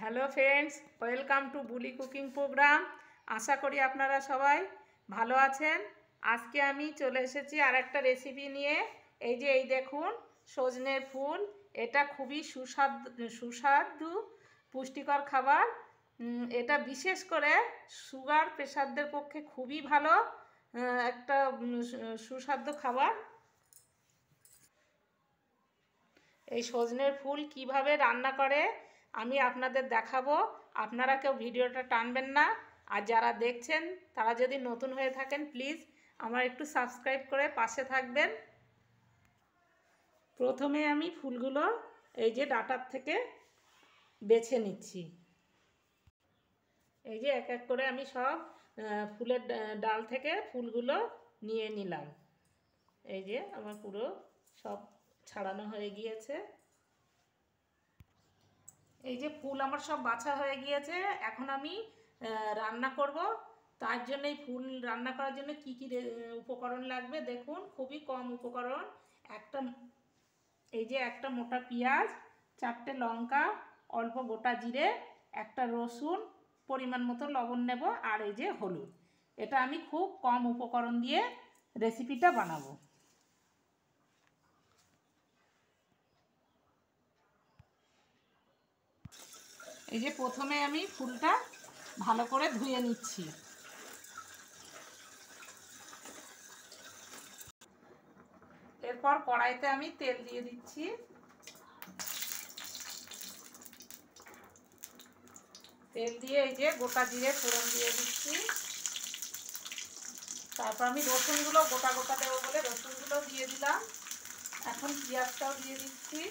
Hello friends, welcome to Buli cooking program. আশা করি আপনারা সবাই ভালো আছেন। আজকে আমি চলে এসেছি আর একটা রেসিপি নিয়ে। এই দেখুন, সজনের ফুল। এটা খুবই সুস্বাদু পুষ্টিকর খাবার। এটা বিশেষ করে সুগার পেশেন্টদের পক্ষে খুবই ভালো একটা সুস্বাদু খাবার। এই সজনের ফুল কিভাবে রান্না করে আমি আপনাদের দেখাবো। আপনারা কেউ ভিডিওটা টানবেন না। আর যারা দেখছেন তারা যদি নতুন হয়ে থাকেন প্লিজ আমার একটু সাবস্ক্রাইব করে পাশে থাকবেন। প্রথমে আমি ফুলগুলো এই যে ডাঁটার থেকে বেছে নিচ্ছি। এই যে এক এক করে আমি সব ফুলের ডাল থেকে ফুলগুলো নিয়ে নিলাম। এই যে আমার পুরো সব ছাড়ানো হয়ে গিয়েছে। এই যে ফুল আমার সব বাছা হয়ে গিয়েছে। এখন আমি রান্না করব। তার জন্য এই ফুল রান্না করার জন্য কি কি উপকরণ লাগবে দেখুন, খুবই কম উপকরণ। একটা মোটা পেঁয়াজ, 4টে লঙ্কা, অল্প গোটা জিরে, একটা রসুন, পরিমাণ মতো লবণ নেব, আর এই যে হলুদ। এটা আমি খুব কম উপকরণ দিয়ে রেসিপিটা বানাবো। এই যে প্রথমে আমি ফুলটা ভালো করে ধুয়ে নিচ্ছি। এরপর কড়াইতে আমি তেল দিয়ে দিচ্ছি। তেল দিয়ে এই যে গোটা জিরে ফোড়ন দিয়ে দিচ্ছি। তারপর আমি রসুনগুলো গোটা গোটা দেবো বলে রসুনগুলো দিয়ে দিলাম। এখন পেঁয়াজটাও দিয়ে দিচ্ছি।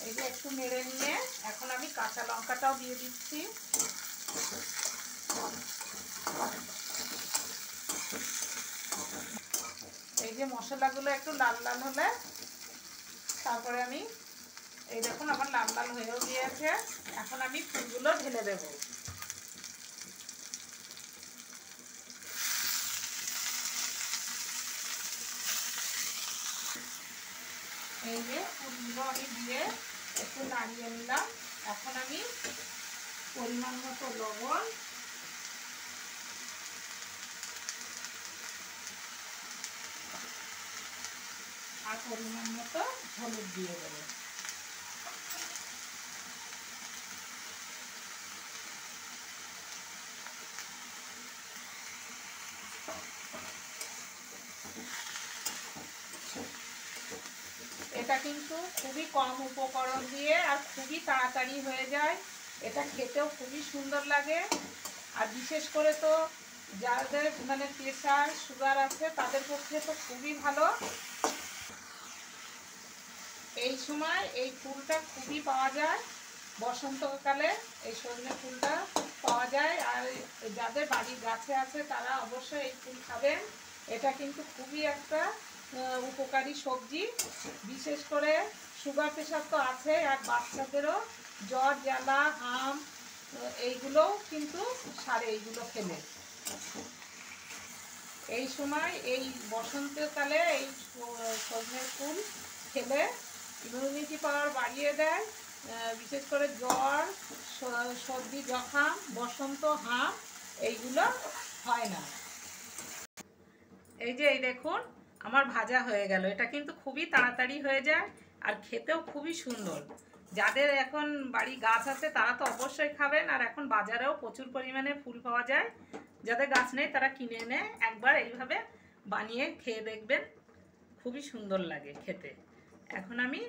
এই যে একটু নেড়ে নিয়ে এখন আমি কাঁচা লঙ্কাটাও দিয়ে দিচ্ছি। এই যে মশলাগুলো একটু লাল লাল হলে তারপরে আমি এই দেখুন আমার লাল লাল হয়েও গিয়েছে। এখন আমি ফুলগুলো ঢেলে দেব। এই যে ফুলগুলো আমি দিয়ে একটু নাড়িয়ে নিলাম। এখন আমি পরিমাণ মতো লবণ আর পরিমাণ মতো হলুদ দিয়ে দেবো। এটা কিন্তু খুবই কম উপকরণ দিয়ে আর খুবই তাড়াতাড়ি হয়ে যায়। এটা খেতেও খুবই সুন্দর লাগে। আর বিশেষ করে তো যাদের মানে প্রেশার সুগার আছে তাদের পক্ষে তো খুবই ভালো। এই সময় এই ফুলটা খুবই পাওয়া যায়। বসন্তকালে এই সজনে ফুলটা পাওয়া যায়। আর যাদের বাড়ির গাছে আছে তারা অবশ্যই এই ফুল খাবেন। এটা কিন্তু খুবই একটা উপকারী সবজি। বিশেষ করে সুগার প্রেশার তো আছে, আর বাচ্চাদেরও জ্বর জ্বালা হাম এইগুলোও কিন্তু সারে এইগুলো খেলে। এই সময় এই বসন্তকালে এই সজনের ফুল খেলে ইমিউনিটি পাওয়ার বাড়িয়ে দেয়। বিশেষ করে জ্বর সর্দি জখাম বসন্ত হাম এইগুলো হয় না। এই দেখুন আমার ভাজা হয়ে গেল। এটা কিন্তু খুবই তাড়াতাড়ি হয়ে যায় আর খেতেও খুবই সুন্দর। যাদের এখন বাড়ি গাছ আছে তারা তো অবশ্যই খাবেন। আর এখন বাজারেও প্রচুর পরিমাণে ফুল পাওয়া যায়। যাদের গাছ নেই তারা কিনে এনে একবার এইভাবে বানিয়ে খেয়ে দেখবেন, খুবই সুন্দর লাগে খেতে। এখন আমি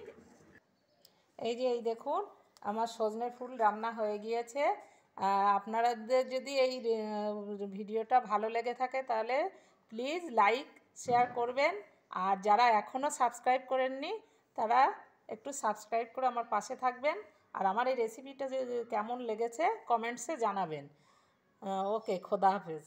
এই দেখুন আমার সজনের ফুল রান্না হয়ে গিয়েছে। আপনাদের যদি এই ভিডিওটা ভালো লেগে থাকে তাহলে প্লিজ লাইক শেয়ার করবেন। আর যারা এখনও সাবস্ক্রাইব করেননি তারা একটু সাবস্ক্রাইব করে আমার পাশে থাকবেন। আর আমার এই রেসিপিটা যে কেমন লেগেছে কমেন্টসে জানাবেন। ওকে, খোদা হাফেজ।